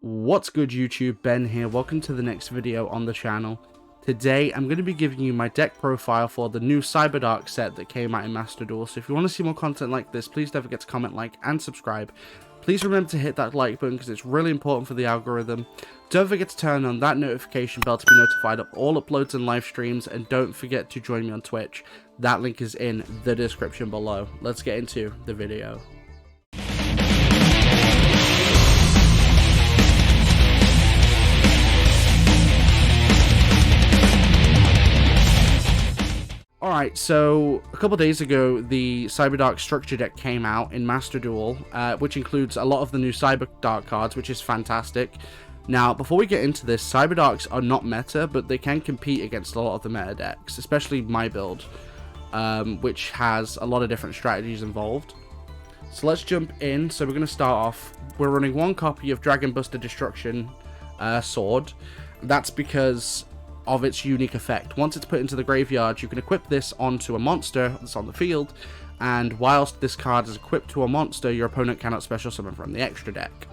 What's good YouTube, Ben here, welcome to the next video on the channel. Today I'm going to be giving you my deck profile for the new Cyberdark set that came out in Master Duel, so if you want to see more content like this, please don't forget to comment, like, and subscribe. Please remember to hit that like button because it's really important for the algorithm. Don't forget to turn on that notification bell to be notified of all uploads and live streams, and don't forget to join me on Twitch. That link is in the description below. Let's get into the video. Alright, so a couple days ago, the Cyberdark structure deck came out in Master Duel, which includes a lot of the new Cyberdark cards, which is fantastic. Now, before we get into this, Cyberdarks are not meta, but they can compete against a lot of the meta decks, especially my build, which has a lot of different strategies involved. So let's jump in. So we're going to start off, we're running one copy of Dragon Buster Destruction Sword. That's because of its unique effect. Once it's put into the graveyard, you can equip this onto a monster that's on the field, and whilst this card is equipped to a monster, your opponent cannot special summon from the extra deck.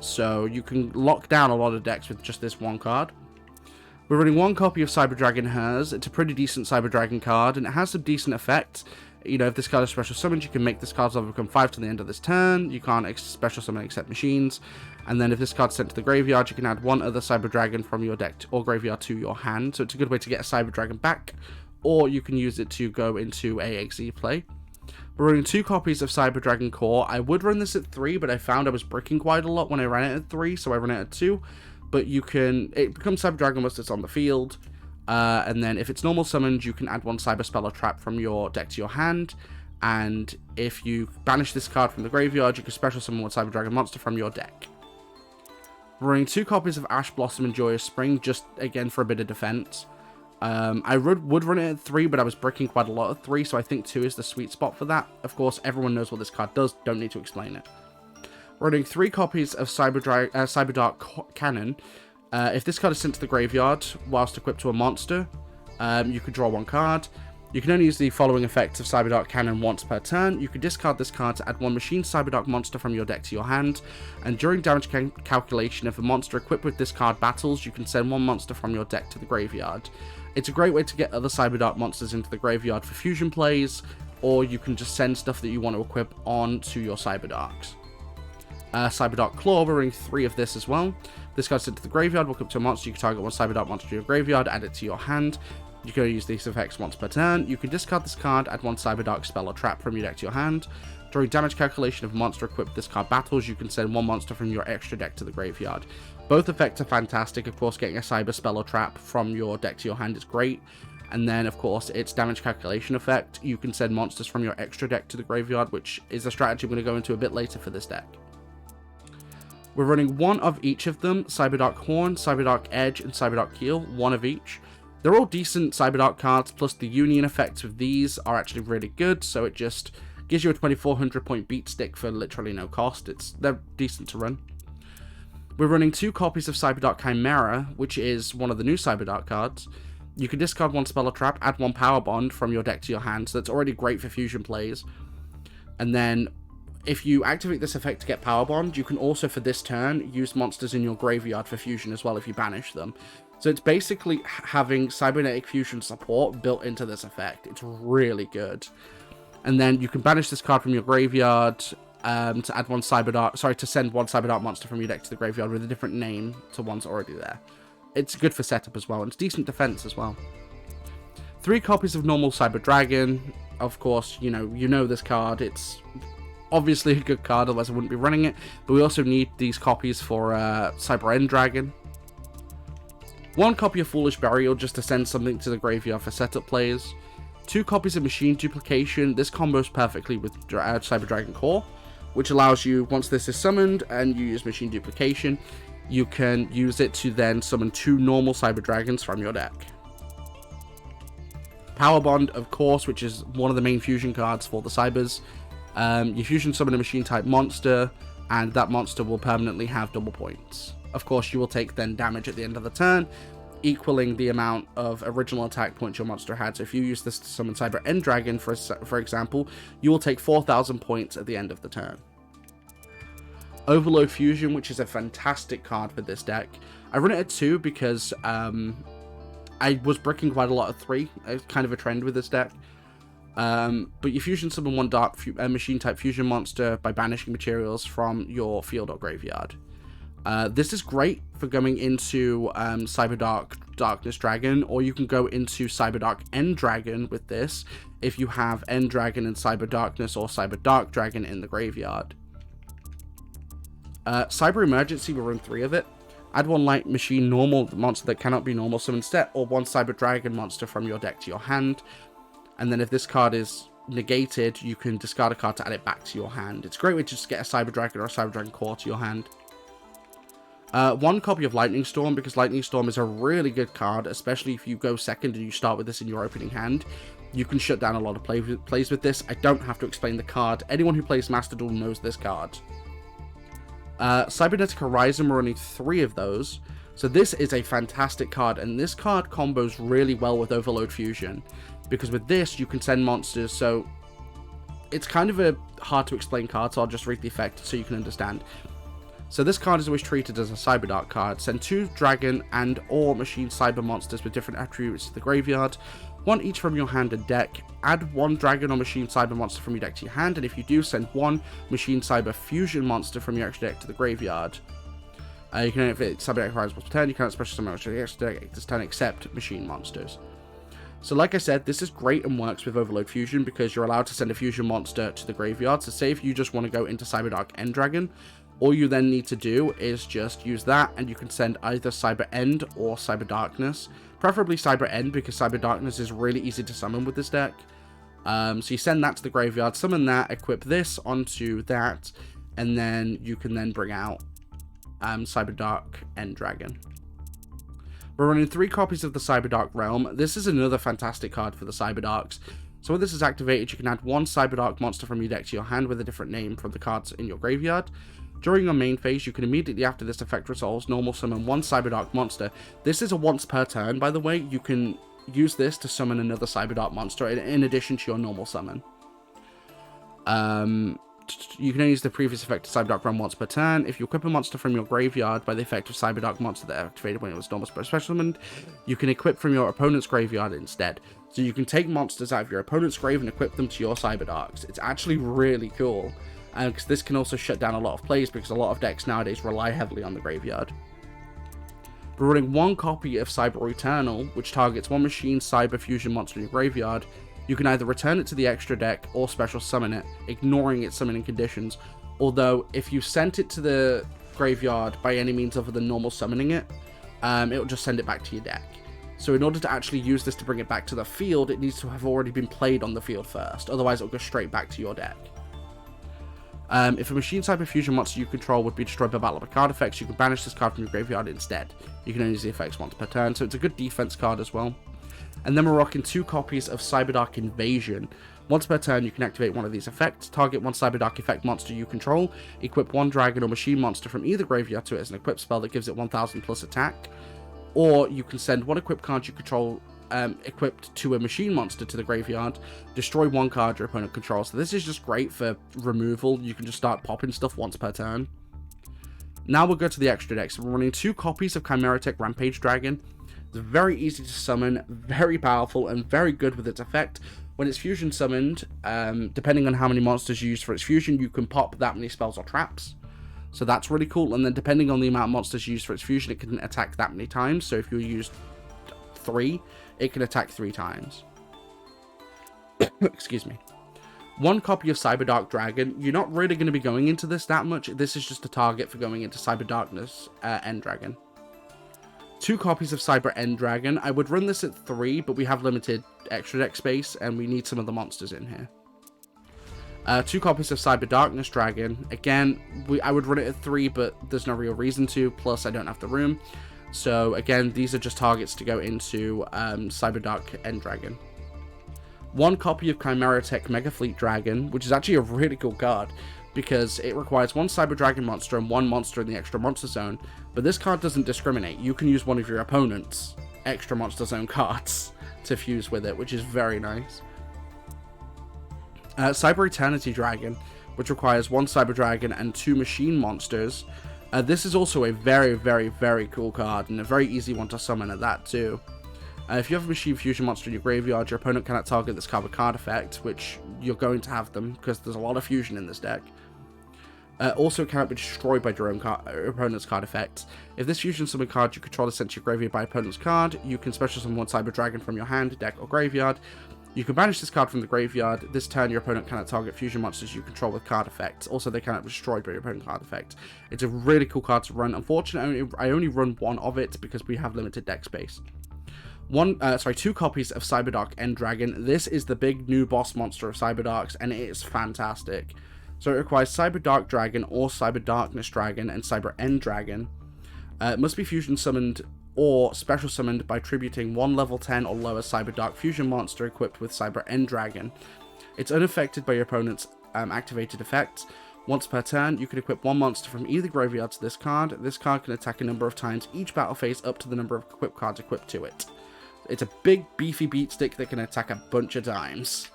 So you can lock down a lot of decks with just this one card. We're running one copy of Cyberdragon Hers. It's a pretty decent Cyberdragon card, and it has some decent effects. You know, if this card is special summoned, you can make this card's level become 5 to the end of this turn. You can't special summon except machines. And then if this card's sent to the graveyard, you can add one other Cyberdragon from your deck or graveyard to your hand. So it's a good way to get a Cyberdragon back, or you can use it to go into AXE play. We're running two copies of Cyberdragon Core. I would run this at 3, but I found I was bricking quite a lot when I ran it at 3, so I ran it at 2. But it becomes Cyberdragon once it's on the field. And then if it's normal summoned, you can add one Cyber Spell or Trap from your deck to your hand. And if you banish this card from the graveyard, you can special summon one Cyberdragon monster from your deck. We're running two copies of Ash Blossom and Joyous Spring, just again for a bit of defense. I would run it at 3, but I was bricking quite a lot at 3, so I think 2 is the sweet spot for that. Of course, everyone knows what this card does, don't need to explain it. We're running 3 copies of Cyberdark Cannon. If this card is sent to the graveyard whilst equipped to a monster, you could draw one card. You can only use the following effects of Cyberdark Cannon once per turn. You can discard this card to add one machine Cyberdark monster from your deck to your hand. And during damage calculation, if a monster equipped with this card battles, you can send one monster from your deck to the graveyard. It's a great way to get other Cyberdark monsters into the graveyard for fusion plays, or you can just send stuff that you want to equip on to your Cyberdarks. Cyberdark Claw, we're running 3 of this as well. This card's sent to the graveyard, walk up to a monster, you can target one Cyberdark monster to your graveyard, add it to your hand. You can use these effects once per turn. You can discard this card, add one Cyberdark spell or trap from your deck to your hand. During damage calculation, if a monster equipped with this card battles, you can send one monster from your extra deck to the graveyard. Both effects are fantastic. Of course, getting a cyber spell or trap from your deck to your hand is great. And then, of course, its damage calculation effect. You can send monsters from your extra deck to the graveyard, which is a strategy I'm going to go into a bit later for this deck. We're running one of each of them, Cyberdark Horn, Cyberdark Edge, and Cyberdark Keel, one of each. They're all decent Cyberdark cards, plus the union effects of these are actually really good, so it just gives you a 2400 point beat stick for literally no cost. They're decent to run. We're running 2 copies of Cyberdark Chimera, which is one of the new Cyberdark cards. You can discard one spell or trap, add one power bond from your deck to your hand, so that's already great for fusion plays. And then if you activate this effect to get power bond, you can also for this turn use monsters in your graveyard for fusion as well if you banish them. So it's basically having cybernetic fusion support built into this effect. It's really good. And then you can banish this card from your graveyard to add one to send one Cyberdark monster from your deck to the graveyard with a different name to one's already there. It's good for setup as well, and it's decent defense as well. 3 copies of normal Cyberdragon. Of course, you know this card. It's obviously a good card, otherwise I wouldn't be running it. But we also need these copies for Cyber End Dragon. 1 copy of Foolish Burial just to send something to the graveyard for setup plays. 2 copies of Machine Duplication. This combos perfectly with Cyberdragon Core, which allows you, once this is summoned and you use Machine Duplication, you can use it to then summon 2 normal Cyberdragons from your deck. Power Bond, of course, which is one of the main fusion cards for the Cybers. You fusion summon a machine type monster, and that monster will permanently have double points. Of course, you will take then damage at the end of the turn, equaling the amount of original attack points your monster had. So if you use this to summon Cyber End Dragon, for example, you will take 4,000 points at the end of the turn. Overload Fusion, which is a fantastic card for this deck. I run it at 2 because I was bricking quite a lot at 3. It's kind of a trend with this deck. But you fusion summon one dark machine type fusion monster by banishing materials from your field or graveyard. This is great for going into Cyberdark Darkness Dragon, or you can go into Cyberdark End Dragon with this if you have End Dragon and Cyber Darkness or Cyber Dark Dragon in the graveyard. Cyber Emergency will run 3 of it. Add 1 light machine normal monster that cannot be normal summoned instead, or 1 Cyber Dragon monster from your deck to your hand. And then if this card is negated, you can discard a card to add it back to your hand. It's a great way to just get a Cyber Dragon or a Cyber Dragon Core to your hand. 1 copy of Lightning Storm, because Lightning Storm is a really good card, especially if you go second and you start with this in your opening hand. You can shut down a lot of plays with this. I don't have to explain the card. Anyone who plays Master Duel knows this card. Cybernetic Horizon, we're running 3 of those. So this is a fantastic card, and this card combos really well with Overload Fusion, because with this you can send monsters. So it's kind of a hard to explain card, so I'll just read the effect so you can understand. So this card is always treated as a Cyberdark card. Send 2 dragon and or machine cyber monsters with different attributes to the graveyard, 1 each from your hand and deck. Add 1 dragon or machine cyber monster from your deck to your hand, and if you do, send 1 machine cyber fusion monster from your extra deck to the graveyard. You can activate Cyberdark Horizon plus 10, you cannot special summon your extra deck this turn except machine monsters. So like I said, this is great and works with Overload Fusion because you're allowed to send a fusion monster to the graveyard. So say if you just want to go into Cyberdark End Dragon, all you then need to do is just use that, and you can send either Cyber End or Cyber Darkness. Preferably Cyber End, because Cyber Darkness is really easy to summon with this deck. So you send that to the graveyard, summon that, equip this onto that, and then you can then bring out Cyberdark End Dragon. We're running 3 copies of the Cyberdark Realm. This is another fantastic card for the Cyberdarks. So when this is activated, you can add 1 Cyberdark monster from your deck to your hand with a different name from the cards in your graveyard. During your main phase, you can immediately after this effect resolves, normal summon 1 Cyberdark monster. This is a once per turn, by the way. You can use this to summon another Cyberdark monster in addition to your normal summon. You can only use the previous effect of Cyberdark Realm once per turn. If you equip a monster from your graveyard by the effect of Cyberdark monster that activated when it was normal special summoned, you can equip from your opponent's graveyard instead. So you can take monsters out of your opponent's grave and equip them to your Cyberdarks. It's actually really cool. Because this can also shut down a lot of plays, because a lot of decks nowadays rely heavily on the graveyard. We're running 1 copy of Cyber Eternal, which targets 1 machine cyber fusion monster in your graveyard. You can either return it to the extra deck or special summon it, ignoring its summoning conditions. Although, if you sent it to the graveyard by any means other than normal summoning it, it'll just send it back to your deck. So in order to actually use this to bring it back to the field, it needs to have already been played on the field first. Otherwise, it'll go straight back to your deck. If a machine cyber fusion monster you control would be destroyed by battle of card effects, you can banish this card from your graveyard instead. You can only use the effects once per turn, so it's a good defense card as well. And then we're rocking 2 copies of Cyberdark Invasion. Once per turn, you can activate one of these effects, target 1 Cyberdark effect monster you control, equip 1 dragon or machine monster from either graveyard to it as an equip spell that gives it 1000 plus attack, or you can send 1 equipped card you control equipped to a machine monster to the graveyard, destroy 1 card your opponent controls. So this is just great for removal. You can just start popping stuff once per turn. Now we'll go to the extra decks. So we're running 2 copies of Chimeritic Rampage Dragon. It's very easy to summon, very powerful, and very good with its effect. When it's fusion summoned, depending on how many monsters you use for its fusion, you can pop that many spells or traps. So that's really cool. And then depending on the amount of monsters you use for its fusion, it can attack that many times. So if you use 3, it can attack 3 times. Excuse me. 1 copy of Cyberdark Dragon. You're not really going to be going into this that much. This is just a target for going into Cyberdarkness End Dragon. 2 copies of Cyber End Dragon. I would run this at 3, but we have limited extra deck space, and we need some of the monsters in here. 2 copies of Cyber Darkness Dragon. Again, I would run it at 3, but there's no real reason to. Plus, I don't have the room. So again, these are just targets to go into Cyberdark End Dragon. 1 copy of Chimeritic Mega Fleet Dragon, which is actually a really cool card, because it requires 1 Cyber Dragon monster and 1 monster in the extra monster zone. But this card doesn't discriminate. You can use one of your opponent's extra monster zone cards to fuse with it, which is very nice. Cyber Eternity Dragon. which requires 1 Cyber Dragon and 2 Machine Monsters. This is also a very, very, very cool card, and a very easy one to summon at that too. If you have a Machine Fusion monster in your graveyard, your opponent cannot target this card with card effect, which you're going to have them, because there's a lot of fusion in this deck. Also, it cannot be destroyed by your own opponent's card effect. If this fusion summon card you control is sent to your graveyard by opponent's card, you can special summon 1 Cyber Dragon from your hand, deck, or graveyard. You can banish this card from the graveyard. This turn, your opponent cannot target fusion monsters you control with card effects. Also, they cannot be destroyed by your opponent's card effect. It's a really cool card to run. Unfortunately, I only run 1 of it because we have limited deck space. 2 copies of Cyberdark End Dragon. This is the big new boss monster of Cyberdarks, and it is fantastic. So it requires Cyber Dark Dragon or Cyber Darkness Dragon and Cyber End Dragon. It must be fusion summoned or special summoned by tributing 1 level 10 or lower Cyber Dark fusion monster equipped with Cyber End Dragon. It's unaffected by your opponent's activated effects. Once per turn, you can equip 1 monster from either graveyard to this card. This card can attack a number of times each battle phase up to the number of equipped cards equipped to it. It's a big, beefy beat stick that can attack a bunch of times.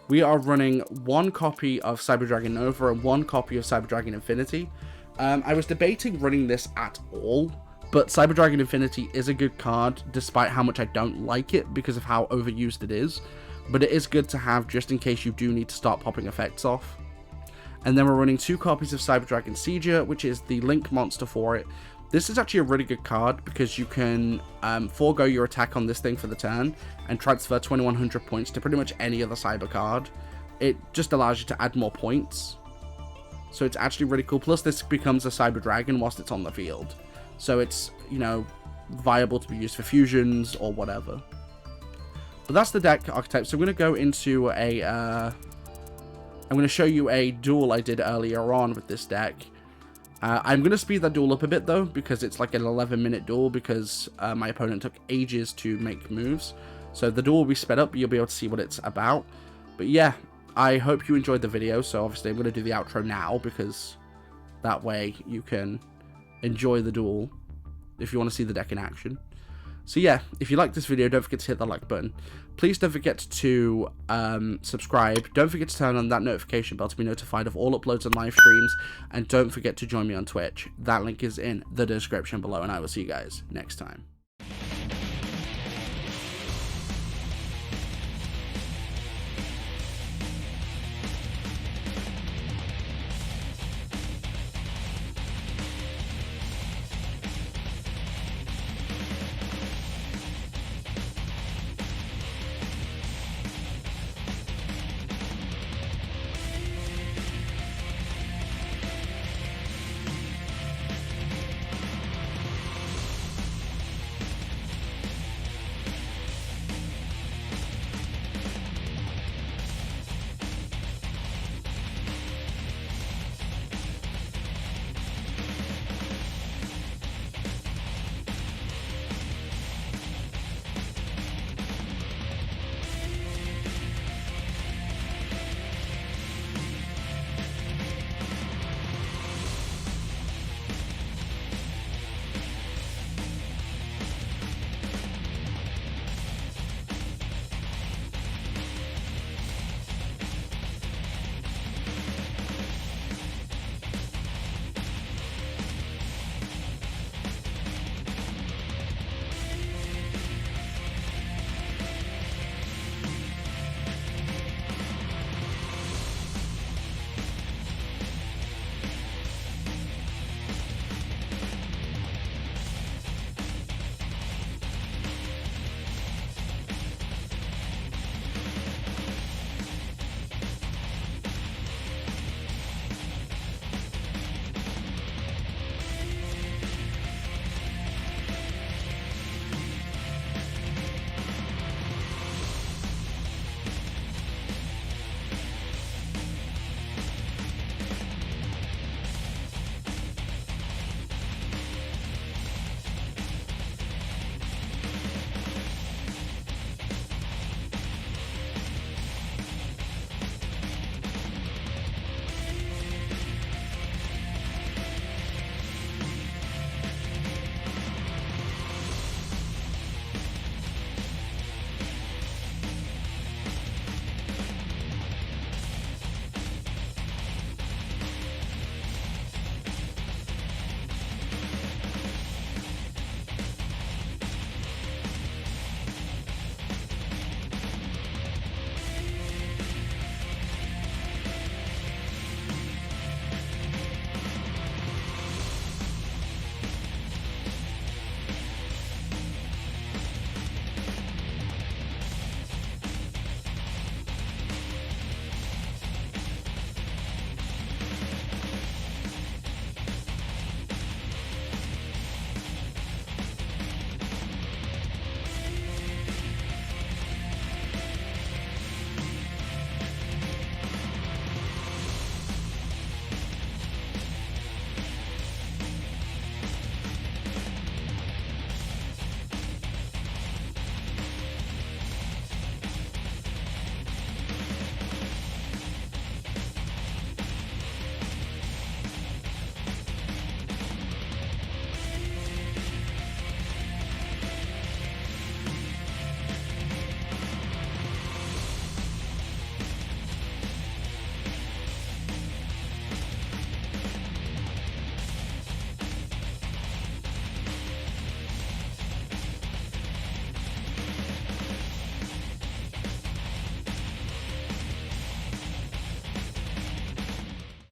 We are running 1 copy of Cyber Dragon Nova and 1 copy of Cyber Dragon Infinity. I was debating running this at all, but Cyber Dragon Infinity is a good card, despite how much I don't like it because of how overused it is. But it is good to have just in case you do need to start popping effects off. And then we're running 2 copies of Cyber Dragon Sieger, which is the Link monster for it. This is actually a really good card because you can forego your attack on this thing for the turn and transfer 2100 points to pretty much any other Cyber card. It just allows you to add more points. So it's actually really cool. Plus this becomes a Cyber Dragon whilst it's on the field. So it's, you know, viable to be used for fusions or whatever. But that's the deck archetype. So I'm going to go into a... I'm going to show you a duel I did earlier on with this deck. I'm going to speed that duel up a bit though, because it's like an 11-minute duel because my opponent took ages to make moves. So the duel will be sped up, but you'll be able to see what it's about. But yeah, I hope you enjoyed the video. So obviously I'm going to do the outro now because that way you can enjoy the duel if you want to see the deck in action. So yeah, if you like this video, don't forget to hit the like button. Please don't forget to subscribe. Don't forget to turn on that notification bell to be notified of all uploads and live streams. And don't forget to join me on Twitch. That link is in the description below, and I will see you guys next time.